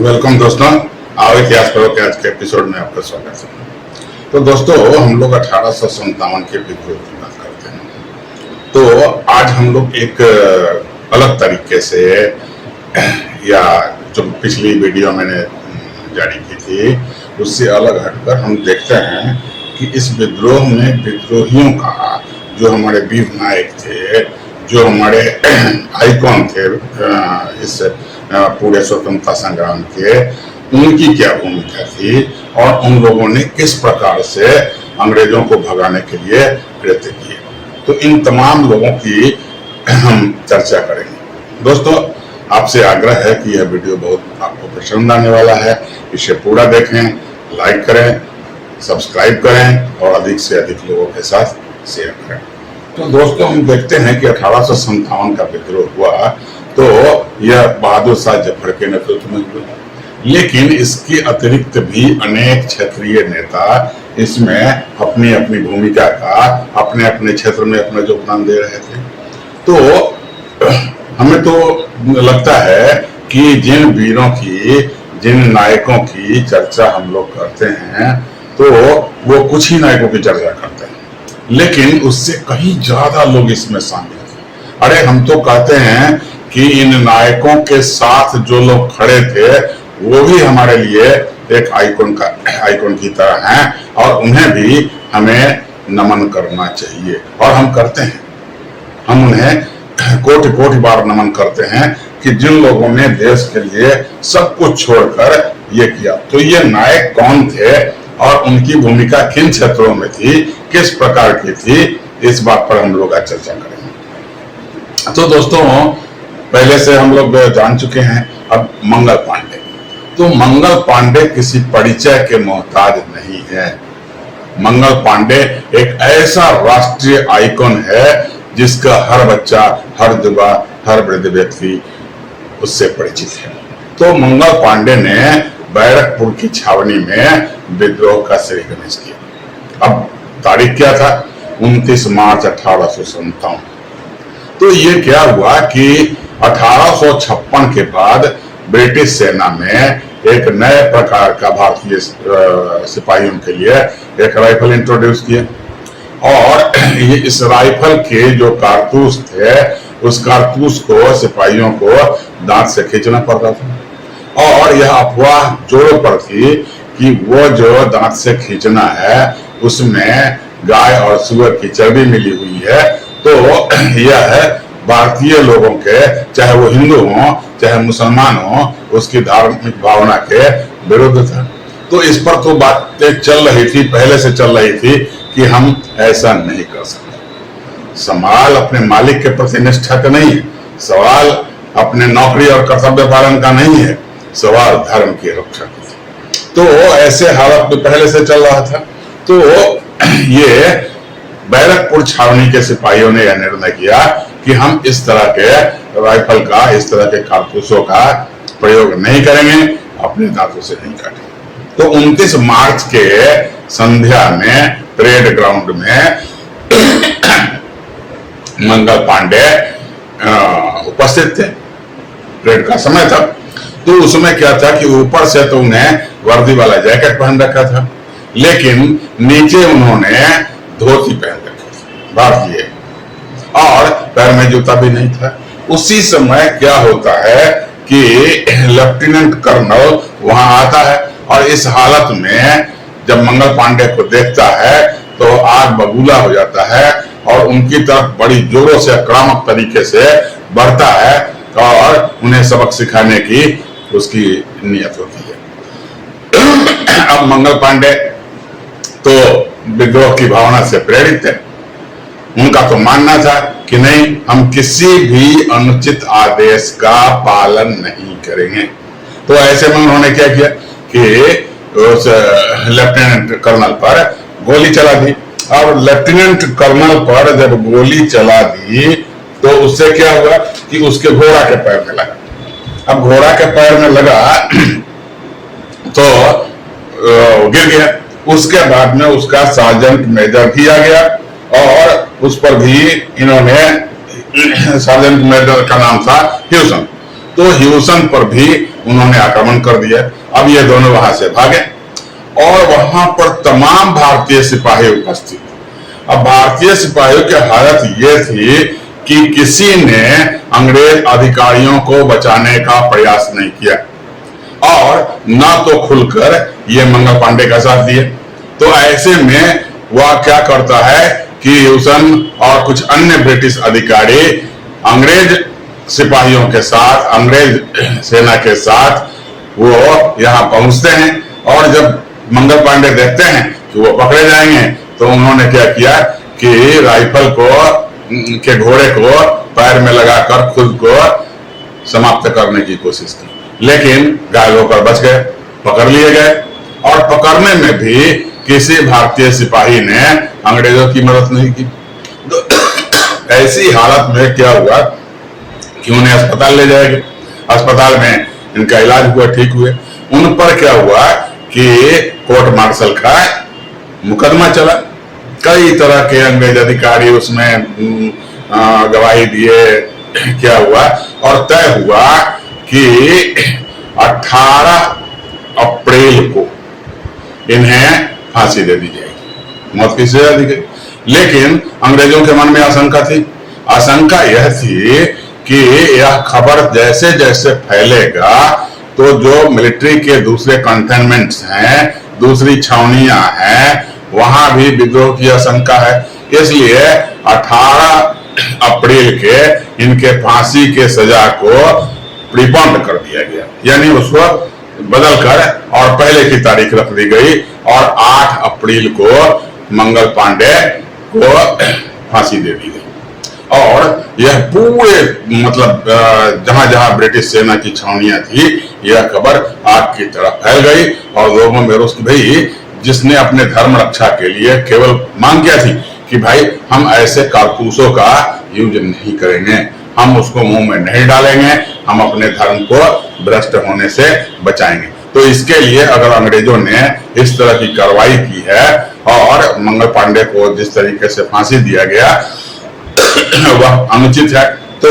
Welcome दोस्तों, आओ इतिहास पढ़ो के आज के एपिसोड में आपका स्वागत है। तो दोस्तों, हम लोग 1857 के विद्रोह की बात करते हैं। तो आज हम लोग एक अलग तरीके से, या जो पिछली वीडियो मैंने जारी की थी उससे अलग हटकर हम देखते हैं कि इस विद्रोह में विद्रोहियों का, जो हमारे वीर नायक थे, जो हमारे आइकॉन थे इस पूरे स्वतंत्रता संग्राम के, उनकी क्या भूमिका थी और उन लोगों ने किस प्रकार से अंग्रेजों को भगाने के लिए कृत्य किए। तो इन तमाम लोगों की हम चर्चा करेंगे। दोस्तों, आपसे आग्रह है कि यह वीडियो बहुत आपको पसंद आने वाला है। इसे पूरा देखें, लाइक करें, सब्सक्राइब करें और अधिक से अधिक लोगों के साथ शेयर करें। तो दोस्तों, हम देखते हैं कि 1857 का विद्रोह हुआ तो यह बहादुर शाह जफर के नेतृत्व में हुआ, लेकिन इसके अतिरिक्त भी अनेक क्षेत्रीय नेता इसमें अपनी अपनी भूमिका का, अपने अपने क्षेत्र में अपना योगदान दे रहे थे। तो हमें तो लगता है कि जिन वीरों की, जिन नायकों की चर्चा हम लोग करते हैं तो वो कुछ ही नायकों की चर्चा करते हैं, लेकिन उससे कहीं ज्यादा लोग इसमें शामिल थे। अरे, हम तो कहते हैं कि इन नायकों के साथ जो लोग खड़े थे वो भी हमारे लिए एक आइकॉन की तरह हैं और उन्हें भी हमें नमन करना चाहिए, और हम करते हैं। हम उन्हें कोटि कोटि बार नमन करते हैं कि जिन लोगों ने देश के लिए सब कुछ छोड़कर ये किया। तो ये नायक कौन थे और उनकी भूमिका किन क्षेत्रों में थी, किस प्रकार की थी, इस बात पर हम लोग आज चर्चा करेंगे। तो दोस्तों, पहले से हम लोग जान चुके हैं। अब मंगल पांडे, तो मंगल पांडे किसी परिचय के मोहताज नहीं है। मंगल पांडे एक ऐसा राष्ट्रीय आइकॉन है जिसका हर बच्चा, हर युवा, हर वृद्ध व्यक्ति उससे परिचित है। तो मंगल पांडे ने बैरकपुर की छावनी में विद्रोह का श्री गणेश किया। अब तारीख क्या था? 29 मार्च 1857। तो ये क्या हुआ कि 1856 के बाद ब्रिटिश सेना में एक नए प्रकार का भारतीय सिपाहियों के लिए एक राइफल इंट्रोड्यूस किया, और ये इस राइफल के जो कारतूस थे, उस कारतूस को सिपाहियों को दांत से खींचना पड़ता था, और यह अफवाह जोरों पर थी कि वो जो दांत से खींचना है उसमें गाय और सूअर की चर्बी मिली हुई है। तो यह भारतीय लोगों के, चाहे वो हिंदू हो चाहे मुसलमान हो, उसकी धार्मिक भावना के विरुद्ध था। तो इस पर तो बातें चल रही थी, पहले से चल रही थी कि हम ऐसा नहीं कर सकते। सवाल अपने मालिक के प्रति निष्ठा का नहीं है, सवाल अपने नौकरी और कर्तव्य पालन का नहीं है, सवाल धर्म की रक्षा की। तो ऐसे हालत में पहले से चल रहा था। तो ये बैरकपुर छावनी के सिपाहियों ने यह निर्णय किया कि हम इस तरह के राइफल का, इस तरह के कारतूसों का प्रयोग नहीं करेंगे, अपने दांतों से नहीं काटेंगे। तो 29 मार्च के संध्या में परेड ग्राउंड में मंगल पांडे उपस्थित थे। परेड का समय था, तो उसमें क्या था कि ऊपर से तो उन्हें वर्दी वाला जैकेट पहन रखा था, लेकिन नीचे उन्होंने धोती पहन रखी थी भारतीय, और पैर में जूता भी नहीं था। उसी समय क्या होता है कि लेफ्टिनेंट कर्नल वहां आता है, और इस हालत में जब मंगल पांडे को देखता है तो आग बबूला हो जाता है और उनकी तरफ बड़ी जोरों से आक्रामक तरीके से बढ़ता है और उन्हें सबक सिखाने की उसकी नियत होती है। अब मंगल पांडे तो विद्रोह की भावना से प्रेरित थे। उनका तो मानना था कि नहीं, हम किसी भी अनुचित आदेश का पालन नहीं करेंगे। तो ऐसे में उन्होंने क्या किया कि उस लेफ्टिनेंट कर्नल पर गोली चला दी। और लेफ्टिनेंट कर्नल पर जब गोली चला दी तो उससे क्या हुआ कि उसके घोड़ा के पैर में लगा। अब घोड़ा के पैर में लगा तो गिर गया। उसके बाद में उसका सार्जेंट मेजर किया गया, और उस पर भी इन्होंने, सार्जेंट मेजर का नाम था ह्यूसन, तो ह्यूसन पर भी उन्होंने आक्रमण कर दिया। अब ये दोनों वहां से भागे और वहां पर तमाम भारतीय सिपाही उपस्थित। अब भारतीय सिपाहियों की हालत ये थी कि किसी ने अंग्रेज अधिकारियों को बचाने का प्रयास नहीं किया और ना तो खुलकर ये मंगल पांडे का साथ दिए। तो ऐसे में वह क्या करता है कि ह्यूसन और कुछ अन्य ब्रिटिश अधिकारी अंग्रेज सिपाहियों के साथ, अंग्रेज सेना के साथ वो यहाँ पहुंचते हैं और जब मंगल पांडे देखते हैं कि वो पकड़े जाएंगे तो उन्होंने क्या किया कि राइफल को के घोड़े को पैर में लगाकर खुद को समाप्त करने की कोशिश की, लेकिन घायल होकर बच गए, पकड़ लिए गए। और पकड़ने में भी किसी भारतीय सिपाही ने अंग्रेजों की मदद नहीं की। तो ऐसी हालत में क्या हुआ कि उन्हें अस्पताल ले जाया गया। अस्पताल में इनका इलाज हुआ, ठीक हुए। उन पर क्या हुआ कि कोर्ट मार्शल का मुकदमा चला। कई तरह के अंग्रेज अधिकारी उसमें गवाही दिए। क्या हुआ और तय हुआ कि 18 अप्रैल को इन्हें फांसी दे दी जाएगी, मौत की सजा दी गई। लेकिन अंग्रेजों के मन में आशंका थी। आशंका यह थी कि यह खबर जैसे जैसे फैलेगा तो जो मिलिट्री के दूसरे कंटेनमेंट्स हैं, दूसरी छावनियां हैं, वहां भी विद्रोह की आशंका है। इसलिए 18 अप्रैल के इनके फांसी के सजा को प्रीपोन्ड कर दिया गया, यानी उसको बदलकर और पहले की तारीख रख दी गई और 8 अप्रैल को मंगल पांडे को फांसी दे दी गई। और यह पूरे मतलब जहां जहां ब्रिटिश सेना की छावनियां थी, यह खबर आग की तरह फैल गई और लोगों में रोष भाई, जिसने अपने धर्म रक्षा के लिए केवल मांग किया थी कि भाई हम ऐसे कारतूसों का यूज नहीं करेंगे, हम उसको मुंह में नहीं डालेंगे, हम अपने धर्म को भ्रष्ट होने से बचाएंगे। तो इसके लिए अगर अंग्रेजों ने इस तरह की कार्रवाई की है और मंगल पांडे को जिस तरीके से फांसी दिया गया वह अनुचित है, तो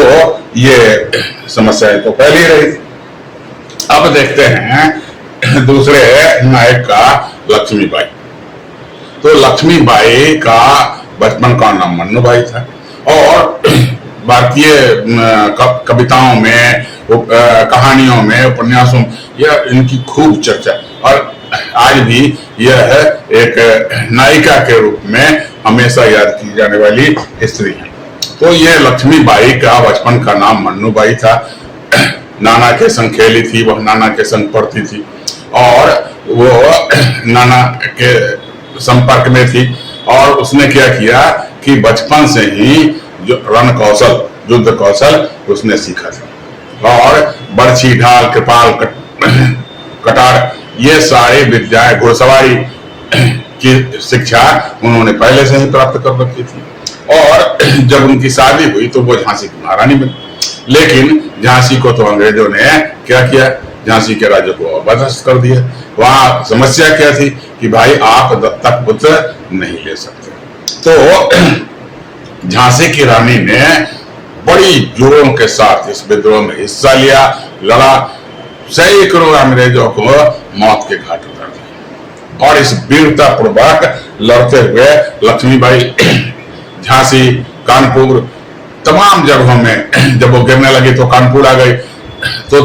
ये समस्याएं तो फैल ही रही थी। अब देखते हैं दूसरे नायक का लक्ष्मीबाई। तो लक्ष्मीबाई का बचपन का नाम मन्नूबाई था और भारतीय कविताओं में, कहानियों में, उपन्यासों में यह इनकी खूब चर्चा और आज भी यह एक नायिका के रूप में हमेशा याद की जाने वाली स्त्री है। तो ये लक्ष्मीबाई का बचपन का नाम मन्नूबाई था। नाना के संग खेली थी, वह नाना के संग पढ़ती थी और वो नाना के संपर्क में थी और उसने क्या किया कि बचपन से ही जो रण कौशल, युद्ध कौशल उसने सीखा था और बर्छी, ढाल, कृपाल, कटार ये सारी विद्याएं, घुड़सवारी की शिक्षा उन्होंने पहले से ही प्राप्त कर रखी थी। और जब उनकी शादी हुई तो वो झांसी की महारानी बनी। लेकिन झांसी को तो अंग्रेजों ने क्या किया, झांसी के राज्य को बर्खास्त कर दिया। वहां समस्या क्या थी कि भाई आप दत्तक पुत्र नहीं ले सकते। तो झांसी की रानी ने बड़ी जोरों के साथ इस विद्रोह में हिस्सा लिया, लड़ा, सैकड़ों अंग्रेजों को मौत के घाट उतार दिया। और इस वीरता पूर्वक लड़ते हुए लक्ष्मीबाई झांसी, कानपुर, तमाम जगहों में जब वो गिरने लगी तो कानपुर आ गई, तो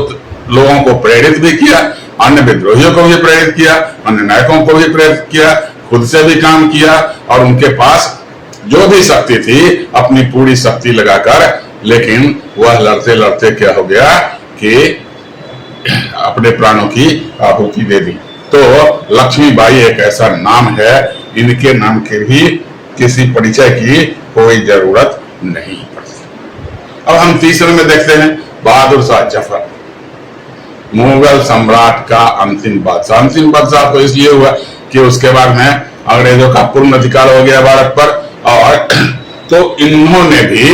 लोगों को प्रेरित भी किया, अन्य विद्रोहियों को भी प्रेरित किया, अन्य नायकों को भी प्रेरित किया, खुद से भी काम किया और उनके पास जो भी शक्ति थी अपनी पूरी शक्ति लगाकर, लेकिन वह लड़ते लड़ते क्या हो गया कि अपने प्राणों की आहुति दे दी। तो लक्ष्मीबाई एक ऐसा नाम है, इनके नाम के भी किसी परिचय की कोई जरूरत नहीं पड़ती। अब हम तीसरे में देखते हैं बहादुर शाह जफर, मुगल सम्राट का अंतिम बादशाह। अंतिम बादशाह तो इसलिए हुआ कि उसके बाद में अंग्रेजों का पूर्ण अधिकार हो गया भारत पर। और तो इन्होंने भी,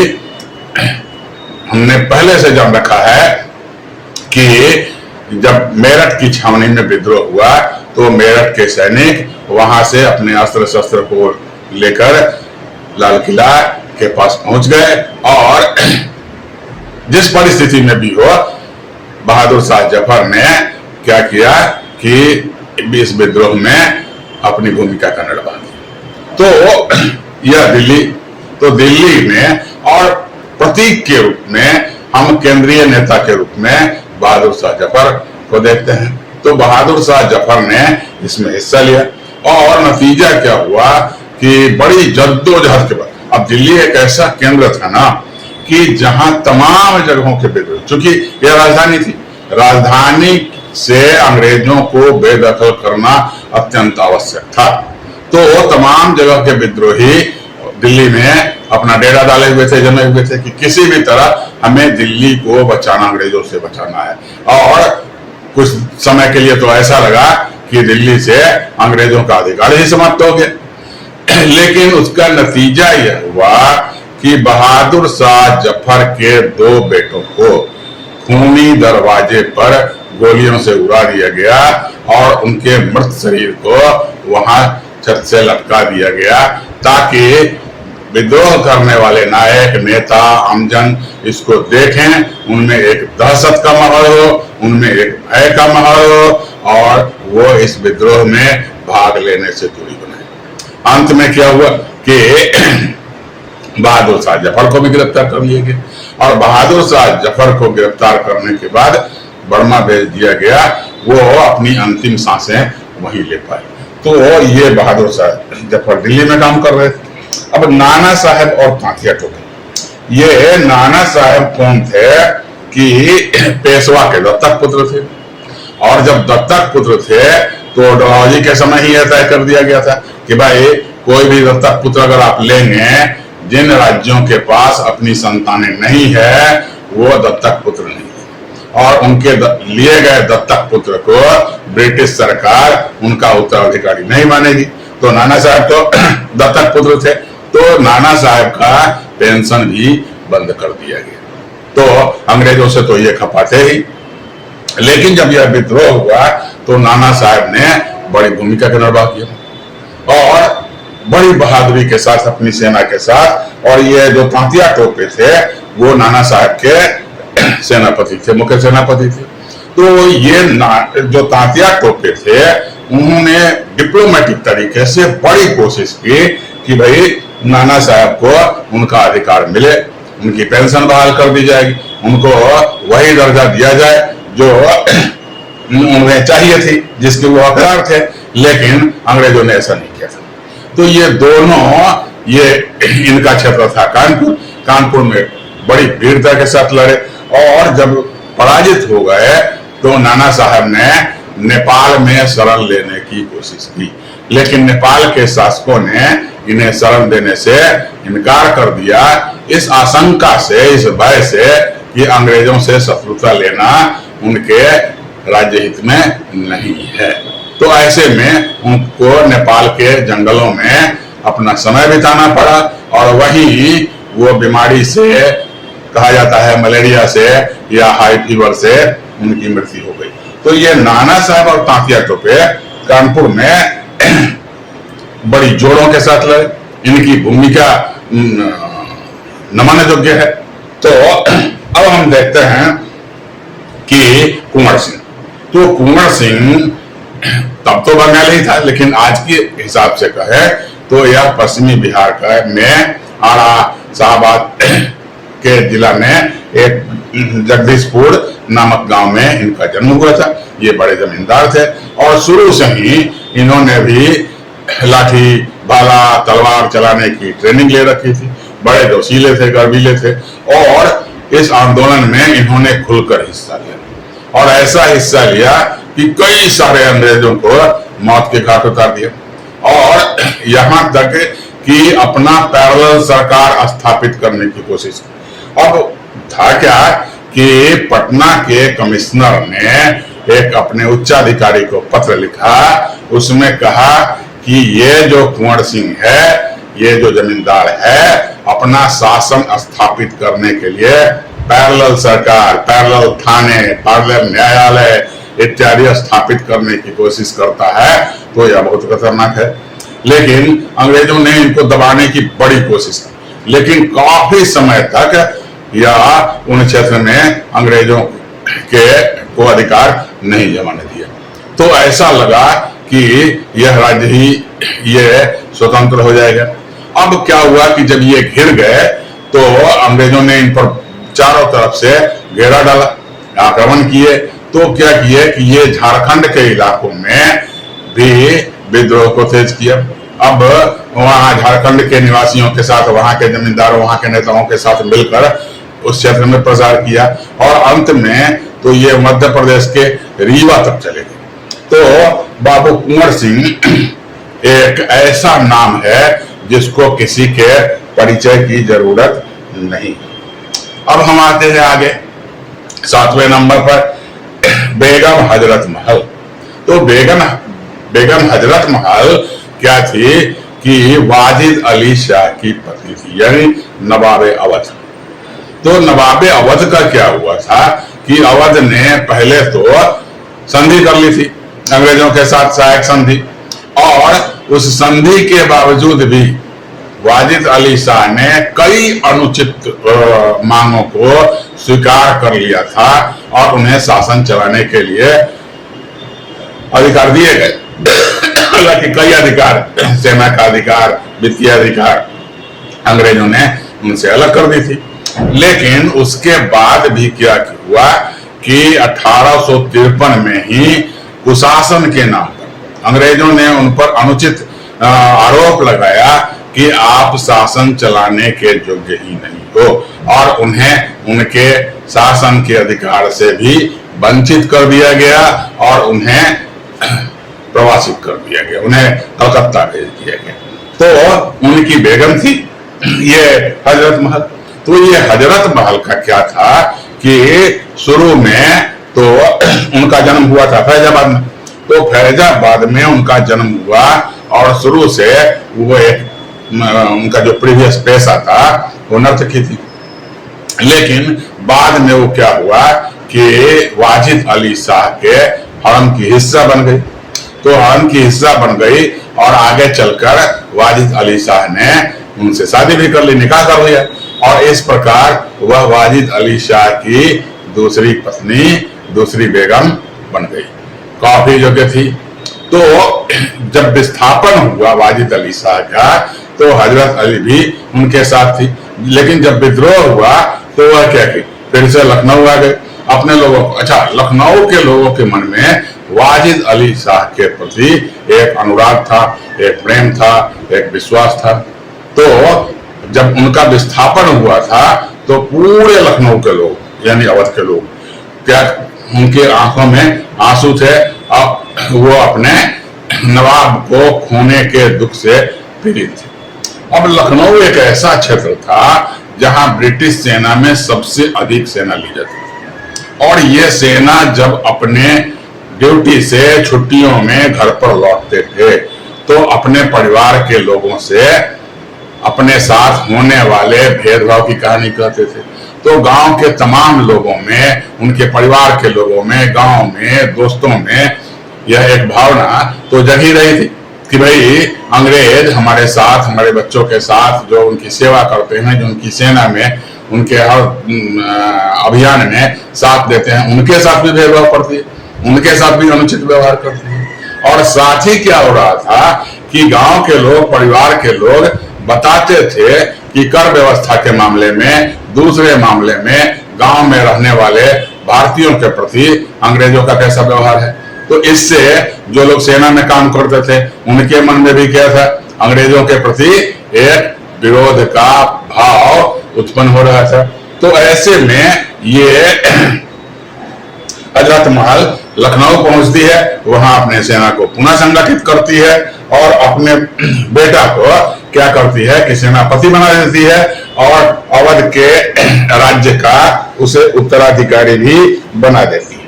हमने पहले से जान रखा है कि जब मेरठ की छावनी में विद्रोह हुआ तो मेरठ के सैनिक वहां से अपने अस्त्र शस्त्र को लेकर लाल किला के पास पहुंच गए और जिस परिस्थिति में भी हो बहादुर शाह जफर ने क्या किया कि इस विद्रोह में अपनी भूमिका का निर्वाह किया। तो यह दिल्ली में और प्रतीक के रूप में हम केंद्रीय नेता के रूप में बहादुर शाह जफर को देखते हैं। तो बहादुर शाह जफर ने इसमें हिस्सा लिया और नतीजा क्या हुआ कि बड़ी जद्दोजहद के बाद, अब दिल्ली एक ऐसा केंद्र था ना कि जहां तमाम जगहों के विद्रोह, चूंकि यह राजधानी थी, राजधानी से अंग्रेजों को बेदखल करना अत्यंत आवश्यक था। तो तमाम जगह के विद्रोही दिल्ली में अपना डेरा डाले हुए थे, जमे हुए थे कि किसी भी तरह हमें दिल्ली को बचाना, अंग्रेजों से बचाना है। और कुछ समय के लिए तो ऐसा लगा कि दिल्ली से अंग्रेजों का अधिकार ही समाप्त हो गया। लेकिन उसका नतीजा यह हुआ कि बहादुर शाह जफर के 2 बेटों को खूनी दरवाजे पर गोलियों से उड़ा दिया गया और उनके मृत शरीर को वहां छत से लटका दिया गया, ताकि विद्रोह करने वाले नायक, नेता, आमजन इसको देखें, उनमें एक दहशत का माहौल हो, उनमें एक भय का माहौल हो और वो इस विद्रोह में भाग लेने से दूरी बनाए। अंत में क्या हुआ कि बहादुर शाह जफर को भी गिरफ्तार कर लिया गया और बहादुर शाह जफर को गिरफ्तार करने के बाद बर्मा भेज दिया गया। वो अपनी अंतिम सांसें वहीं ले पाए। तो ये बहादुर शाह जफर दिल्ली में काम कर रहे थे। अब नाना साहब और तांतिया टोपे, ये नाना साहब कौन थे कि पेशवा के दत्तक पुत्र थे। और जब दत्तक पुत्र थे तो डलहौजी के समय ही यह तय कर दिया गया था कि भाई कोई भी दत्तक पुत्र अगर आप लेंगे, जिन राज्यों के पास अपनी संतानें नहीं है वो दत्तक पुत्र नहीं है और उनके लिए गए दत्तक पुत्र को ब्रिटिश सरकार उनका उत्तराधिकारी नहीं मानेगी। तो नाना साहब तो दत्तक पुत्र थे, तो नाना साहब का पेंशन भी बंद कर दिया गया। तो अंग्रेजों से तो ये खपाते ही, लेकिन जब यह विद्रोह हुआ तो नाना साहब ने बड़ी भूमिका का निर्वाह किया और बड़ी बहादुरी के साथ अपनी सेना के साथ। और ये जो तांतिया टोपे थे वो नाना साहब के सेनापति थे, मुख्य सेनापति थे। तो ये जो तांतिया टोपे थे उन्होंने डिप्लोमेटिक तरीके से बड़ी कोशिश की कि भाई नाना साहब को उनका अधिकार मिले, उनकी पेंशन बहाल कर दी जाएगी, उनको वही दर्जा दिया जाए जो उन्हें चाहिए थी, जिसके वो हकदार थे। लेकिन अंग्रेजों ने ऐसा नहीं किया था। तो ये दोनों, ये इनका क्षेत्र था कानपुर में बड़ी वीरता के साथ लड़े और जब पराजित हो गए तो नाना साहब ने नेपाल में शरण लेने की कोशिश की, लेकिन नेपाल के शासकों ने इन्हें शरण देने से इनकार कर दिया, इस आशंका से, इस भय से कि अंग्रेजों से शत्रुता लेना उनके राज्य हित में नहीं है। तो ऐसे में उनको नेपाल के जंगलों में अपना समय बिताना पड़ा और वहीं वो बीमारी से, कहा जाता है मलेरिया से या हाई फीवर से, उनकी मृत्यु हो गई। तो ये नाना साहब और तांतिया टोपे कानपुर में बड़ी जोरों के साथ लड़े, इनकी भूमिका नमन योग्य है। तो अब हम देखते हैं कि कुंवर सिंह, तो कुंवर सिंह तब तो बंगाली था, लेकिन आज के हिसाब से कहे तो यह पश्चिमी बिहार का में आरा शाहबाद के जिला में एक जगदीशपुर नामक गांव में इनका जन्म हुआ था। ये बड़े जमींदार थे और शुरू से ही इन्होंने भी लाठी, भाला, तलवार चलाने की ट्रेनिंग ले रखी थी। बड़े जोशीले थे, गर्वीले थे और इस आंदोलन में इन्होंने खुलकर हिस्सा लिया और ऐसा हिस्सा लिया कि कई सारे अंग्रेजों को मौत के घाट उतार दिया और यहाँ तक कि अपना पैरेलल सरकार स्थापित करने की कोशिश की। अब था क्या कि पटना के कमिश्नर ने एक अपने उच्चाधिकारी को पत्र लिखा, उसमें कहा कि ये जो कुंवर सिंह है, ये जो जमींदार है, अपना शासन स्थापित करने के लिए पैरेलल सरकार, पैरेलल थाने, पैरेलल न्यायालय इत्यादि स्थापित करने की कोशिश करता है, तो यह बहुत खतरनाक है। लेकिन अंग्रेजों ने इनको दबाने की बड़ी कोशिश की, लेकिन काफी समय तक या उन क्षेत्र में अंग्रेजों के को अधिकार नहीं जमाने दिया। तो ऐसा लगा कि यह राज्य ही ये स्वतंत्र हो जाएगा। अब क्या हुआ कि जब ये घिर गए तो अंग्रेजों ने इन पर चारों तरफ से घेरा डाला, आक्रमण किए। तो क्या किए कि ये झारखंड के इलाकों में भी विद्रोह को तेज किया। अब वहां झारखंड के निवासियों के साथ, वहां के जमींदारों, वहां के नेताओं के साथ मिलकर उस क्षेत्र में प्रसार किया और अंत में तो ये मध्य प्रदेश के रीवा तक चले गए। तो बाबू कुंवर सिंह एक ऐसा नाम है जिसको किसी के परिचय की जरूरत नहीं। अब हम आते हैं आगे 7वें नंबर पर बेगम हजरत महल। तो बेगम हजरत महल क्या थी कि वाजिद अली शाह की पत्नी थी, यानी नवाबे अवध। तो नवाबे अवध का क्या हुआ था कि अवध ने पहले तो संधि कर ली थी अंग्रेजों के साथ, सहायक संधि, और उस संधि के बावजूद भी वाजिद अली शाह ने कई अनुचित मांगों को स्वीकार कर लिया था और उन्हें शासन चलाने के लिए अधिकार दिए गए। हालांकि कई अधिकार, सेना का अधिकार, वित्तीय अधिकार अंग्रेजों ने उनसे अलग कर दी थी। लेकिन उसके बाद भी क्या हुआ कि 1853 में ही कुशासन के नाम पर अंग्रेजों ने उन पर अनुचित आरोप लगाया कि आप शासन चलाने के योग्य ही नहीं हो और उन्हें उनके शासन के अधिकार से भी वंचित कर दिया गया और उन्हें प्रवासित कर दिया गया, उन्हें कलकत्ता भेज दिया गया। तो उनकी बेगम थी ये हजरत महल। तो ये हजरत महल का क्या था कि शुरू में तो उनका जन्म हुआ था फैजाबाद में। तो फैजाबाद में उनका जन्म हुआ और शुरू से वो एक उनका जो प्रीवियस पेशा था वो नर्तकी थी। लेकिन बाद में वो क्या हुआ कि वाजिद अली शाह के हरम की हिस्सा बन गई। तो हरम की हिस्सा बन गई और आगे चलकर वाजिद अली शाह ने उनसे शादी भी कर ली, निकाह कर लिया और इस प्रकार वह वाजिद अली शाह की दूसरी पत्नी, दूसरी बेगम बन गई। काफी योग्य थी। तो जब विस्थापन हुआ वाजिद अली शाह का तो हजरत अली भी उनके साथ थी। लेकिन जब विद्रोह हुआ तो वह क्या की फिर से लखनऊ आ गए अपने लोगों को। अच्छा, लखनऊ के लोगों के मन में वाजिद अली शाह के प्रति एक अनुराग था, एक प्रेम था, एक विश्वास था। तो जब उनका विस्थापन हुआ था तो पूरे लखनऊ के लोग यानी अवध के लोग क्या उनके आंखों में आंसू थे। अब वो अपने नवाब को खोने के दुख से पीड़ित थे। अब लखनऊ एक ऐसा क्षेत्र था जहां ब्रिटिश सेना में सबसे अधिक सेना ली जाती थी और ये सेना जब अपने ड्यूटी से छुट्टियों में घर पर लौटते थे तो अपने परिवार के लोगों से अपने साथ होने वाले भेदभाव की कहानी कहते थे। तो गांव के तमाम लोगों में, उनके परिवार के लोगों में, गांव में, दोस्तों में यह एक भावना तो जगी रही थी कि भाई अंग्रेज हमारे साथ, हमारे बच्चों के साथ जो उनकी सेवा करते हैं, जो उनकी सेना में, उनके हर अभियान में साथ देते हैं, उनके साथ भी भेदभाव करती है, उनके साथ भी अनुचित व्यवहार करती है। और साथ ही क्या हो रहा था कि गांव के लोग, परिवार के लोग बताते थे कि कर व्यवस्था के मामले में, दूसरे मामले में गांव में रहने वाले भारतीयों के प्रति अंग्रेजों का कैसा व्यवहार है। तो इससे जो लोग सेना में काम करते थे उनके मन में भी क्या था, अंग्रेजों के प्रति एक विरोध का भाव उत्पन्न हो रहा था। तो ऐसे में ये हजरत महल लखनऊ पहुंचती है, वहां अपने सेना को पुनः संगठित करती है और अपने बेटा को क्या करती है कि सेनापति बना देती है और अवध के राज्य का उसे उत्तराधिकारी भी बना देती है।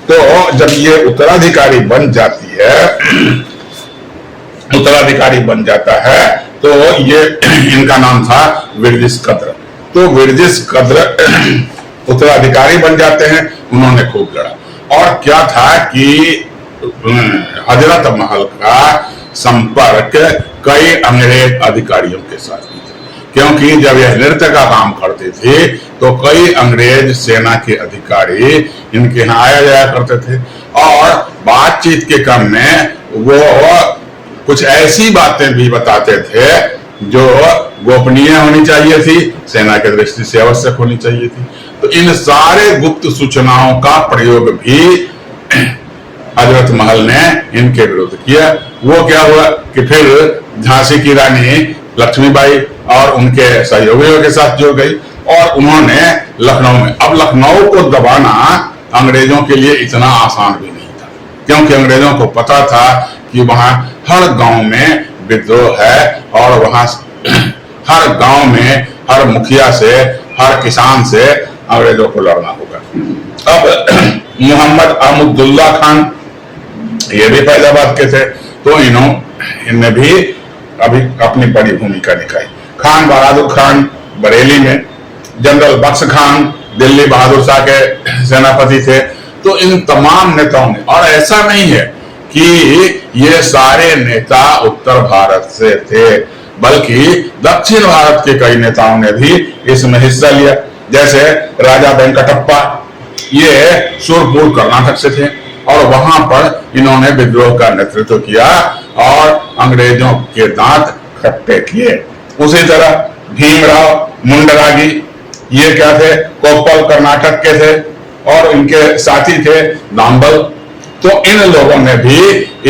तो जब ये उत्तराधिकारी बन जाता है तो ये इनका नाम था विरजिस कद्र। तो विरजिस कद्र उत्तराधिकारी बन जाते हैं। उन्होंने खूब लड़ा और क्या था कि हजरत महल का संपर्क कई अंग्रेज अधिकारियों के साथ भी था। क्योंकि जब यह नृत्य का काम करती थी तो कई अंग्रेज सेना के अधिकारी इनके यहाँ आया जाया करते थे और बातचीत के क्रम में वो कुछ ऐसी बातें भी बताते थे जो गोपनीय होनी चाहिए थी, सेना की दृष्टि से आवश्यक होनी चाहिए थी। तो इन सारे गुप्त सूचनाओं का प्रयोग भी हजरत महल ने इनके विरुद्ध किया। वो क्या हुआ कि फिर झांसी की रानी लक्ष्मीबाई और उनके सहयोगियों के साथ जुड़ गई और उन्होंने लखनऊ में, अब लखनऊ को दबाना अंग्रेजों के लिए इतना आसान भी नहीं था, क्योंकि अंग्रेजों को पता था कि वहां हर गांव में विद्रोह है और वहां हर गांव में हर मुखिया से, हर किसान से अंग्रेजों को लड़ना होगा। अब मोहम्मद अहमदुल्ला खान ये भी फैजाबाद के थे, तो इनने भी अभी अपनी बड़ी भूमिका निभाई। खान बहादुर खान बरेली में, जनरल बख्श खान दिल्ली बहादुर शाह के सेनापति थे। तो इन तमाम नेताओं ने, और ऐसा नहीं है कि ये सारे नेता उत्तर भारत से थे, बल्कि दक्षिण भारत के कई नेताओं ने भी इसमें हिस्सा लिया। जैसे राजा वेंकटप्पा, ये सूरपुर कर्नाटक से थे और वहां पर इन्होंने विद्रोह का नेतृत्व किया और अंग्रेजों के दांत खट्टे किए। उसी तरह भीमराव मुंडरागी, ये क्या थे, कोप्पल कर्नाटक के थे और इनके साथी थे दाम्बल। तो इन लोगों ने भी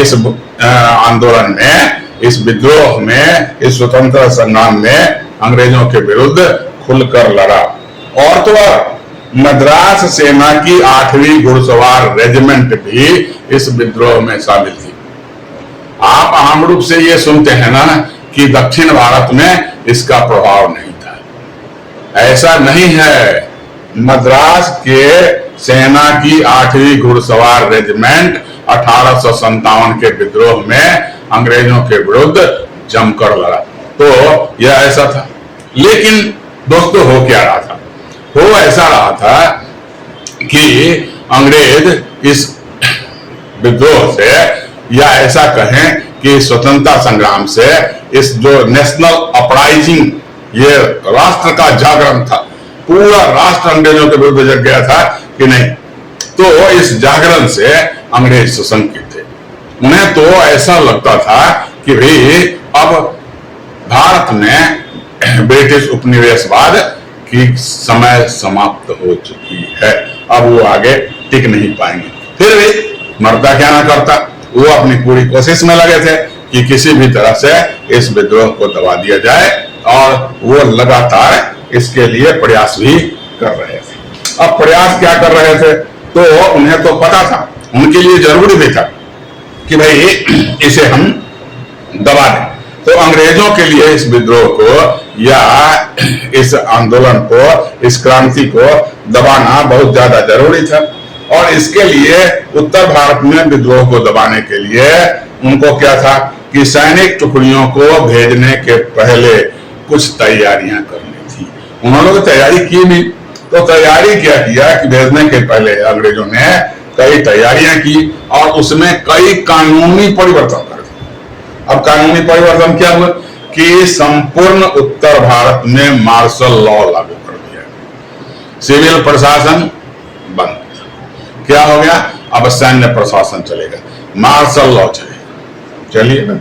इस आंदोलन में, इस विद्रोह में, इस स्वतंत्रता संग्राम में अंग्रेजों के विरुद्ध खुलकर लड़ा। और तो मद्रास सेना की 8वीं घुड़सवार रेजिमेंट भी इस विद्रोह में शामिल थी। आप आम रूप से ये सुनते हैं ना कि दक्षिण भारत में इसका प्रभाव नहीं था, ऐसा नहीं है। मद्रास के सेना की 8वीं घुड़सवार रेजिमेंट 1857 के विद्रोह में अंग्रेजों के विरुद्ध जमकर लड़ा। तो यह ऐसा था। लेकिन दोस्तों हो क्या रहा था? हो ऐसा रहा था कि अंग्रेज इस विद्रोह से, या ऐसा कहें कि स्वतंत्रता संग्राम से, इस जो नेशनल अपराइजिंग, ये राष्ट्र का जागरण था, पूरा राष्ट्र अंग्रेजों के विरुद्ध जग गया था कि नहीं। तो इस जागरण से अंग्रेज सुसंकित थे। उन्हें तो ऐसा लगता था कि भाई अब भारत में ब्रिटिश उपनिवेशवाद की समय समाप्त हो चुकी है, अब वो आगे टिक नहीं पाएंगे। फिर भी मरता क्या ना करता, वो अपनी पूरी कोशिश में लगे थे कि किसी भी तरह से इस विद्रोह को दबा दिया जाए और वो लगातार इसके लिए प्रयास भी कर रहे थे। अब प्रयास क्या कर रहे थे? तो उन्हें तो पता था, उनके लिए जरूरी भी था कि भाई इसे हम दबा दें। तो अंग्रेजों के लिए इस विद्रोह को या इस आंदोलन को, इस क्रांति को दबाना बहुत ज्यादा जरूरी था। और इसके लिए उत्तर भारत में विद्रोह को दबाने के लिए उनको क्या था कि सैनिक टुकड़ियों को भेजने के पहले कुछ तैयारियां करनी थी। उन्होंने तैयारी की भी, तो तैयारी क्या किया कि भेजने के पहले अंग्रेजों ने कई तैयारियां की और उसमें कई कानूनी परिवर्तन कर दिए। अब कानूनी परिवर्तन क्या हुआ कि संपूर्ण उत्तर भारत में मार्शल लॉ लागू कर दिया, सिविल प्रशासन बंद। क्या हो गया? अब सैन्य प्रशासन चलेगा, मार्शल लॉ चलेगा। चलिए ना,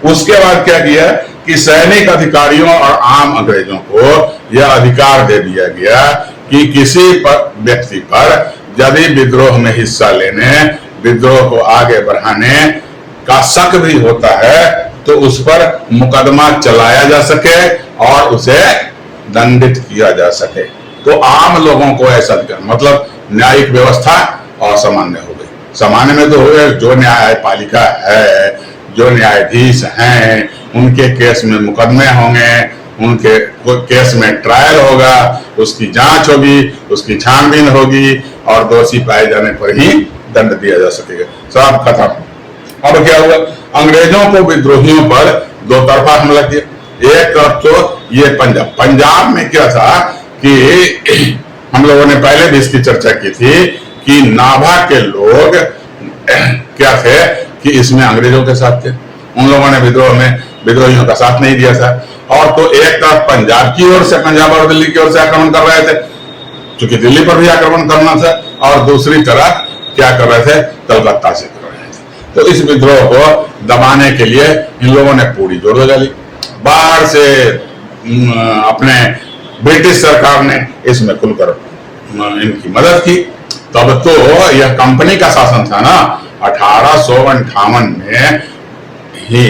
उसके बाद क्या किया कि सैनिक अधिकारियों और आम अंग्रेजों को यह अधिकार दे दिया गया कि किसी व्यक्ति पर यदि विद्रोह में हिस्सा लेने, विद्रोह को आगे बढ़ाने का शक भी होता है तो उस पर मुकदमा चलाया जा सके और उसे दंडित किया जा सके। तो आम लोगों को ऐसा अधिकार, मतलब न्यायिक व्यवस्था असामान्य हो गई। सामान्य में तो हो गए, जो न्यायपालिका है, जो न्यायाधीश हैं, उनके केस में मुकदमे होंगे, उनके केस में ट्रायल होगा, उसकी जांच होगी, उसकी छानबीन होगी और दोषी पाए जाने पर ही दंड दिया जा सकेगा। सब खत्म। अब क्या हुआ? अंग्रेजों को विद्रोहियों पर दो तरफा हमला किया। एक तरफ तो ये पंजाब में क्या था कि हम लोगों ने पहले भी इसकी चर्चा की थी कि नाभा के लोग क्या थे कि इसमें अंग्रेजों के साथ थे। उन लोगों ने विद्रोह में विद्रोहियों का साथ नहीं दिया था। और तो एक तरफ पंजाब की ओर से, पंजाब और दिल्ली की ओर से आक्रमण कर रहे थे, क्योंकि दिल्ली पर भी आक्रमण करना था, और दूसरी तरफ क्या कर रहे थे, कलकत्ता से कर रहे थे। तो इस विद्रोह को दबाने के लिए इन लोगों ने पूरी जोर लगा ली। बाहर से अपने ब्रिटिश सरकार ने इसमें खुलकर इनकी मदद की। तब तो यह कंपनी का शासन था ना। 1858 में ही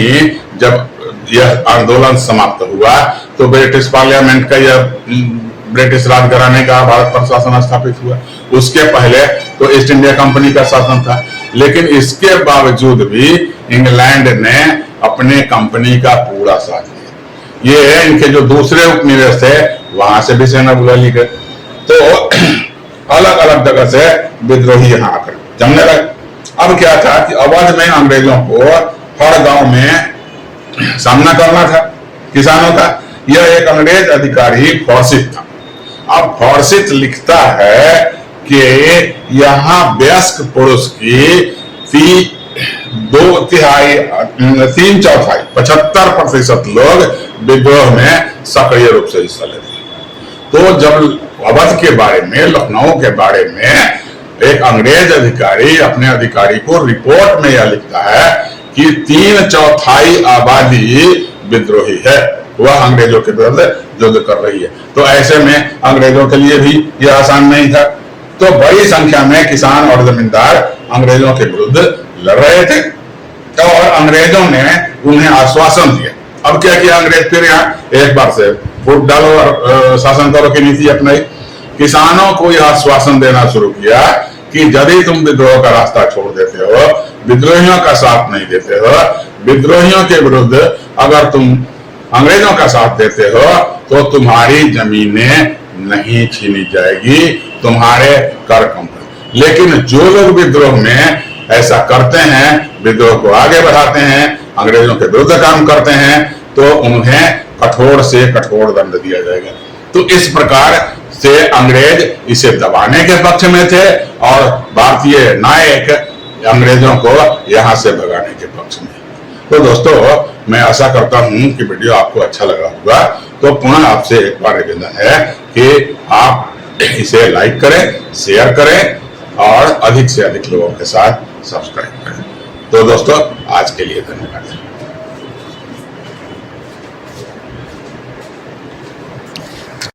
जब यह आंदोलन समाप्त हुआ तो ब्रिटिश पार्लियामेंट का यह ब्रिटिश राज घराने का भारत पर शासन स्थापित हुआ। उसके पहले तो ईस्ट इंडिया कंपनी का शासन था, लेकिन इसके बावजूद भी इंग्लैंड ने अपने कंपनी का पूरा साथ दिया। ये इनके जो दूसरे उपनिवेश थे वहां से भी सेना बुला ली गई। तो अलग अलग जगह से विद्रोही यहाँ आकर जमने लगे। अब क्या था कि अवध में अंग्रेजों को हर गांव में सामना करना था किसानों का। यह एक अंग्रेज अधिकारी फॉर्सिथ था। अब फॉर्सिथ लिखता है कि यहाँ वयस्क पुरुष की 75% लोग विद्रोह में सक्रिय रूप से हिस्सा लेते हैं। तो जब अवध के बारे में, लखनऊ के बारे में एक अंग्रेज अधिकारी अपने अधिकारी को रिपोर्ट में यह लिखता है कि 3/4 आबादी विद्रोही है, वह अंग्रेजों के विरुद्ध युद्ध कर रही है। तो ऐसे में अंग्रेजों के लिए भी यह आसान नहीं था। तो बड़ी संख्या में किसान और जमींदार अंग्रेजों के विरुद्ध लड़ रहे थे और अंग्रेजों ने उन्हें आश्वासन दिया। अब क्या किया अंग्रेज, फिर यहाँ एक बार से फूट डालो और शासन करो की नीति अपनाई। किसानों को यह आश्वासन देना शुरू किया कि यदि तुम विद्रोह का रास्ता छोड़ देते हो, विद्रोहियों का साथ नहीं देते हो, विद्रोहियों के विरुद्ध अगर तुम अंग्रेजों का साथ देते हो तो तुम्हारी जमीनें नहीं छीनी जाएगी, तुम्हारे कर कम। लेकिन जो लोग विद्रोह में ऐसा करते हैं, विद्रोह को आगे बढ़ाते हैं, अंग्रेजों के विरुद्ध काम करते हैं, तो उन्हें कठोर से कठोर दंड दिया जाएगा। तो इस प्रकार से अंग्रेज इसे दबाने के पक्ष में थे और भारतीय नायक अंग्रेजों को यहां से भगाने के पक्ष में। तो दोस्तों, मैं आशा करता हूं कि वीडियो आपको अच्छा लगा होगा। तो पुनः आपसे एक बार निवेदन है कि आप इसे लाइक करें, शेयर करें और अधिक से अधिक लोगों के साथ सब्सक्राइब करें। तो दोस्तों, आज के लिए धन्यवाद।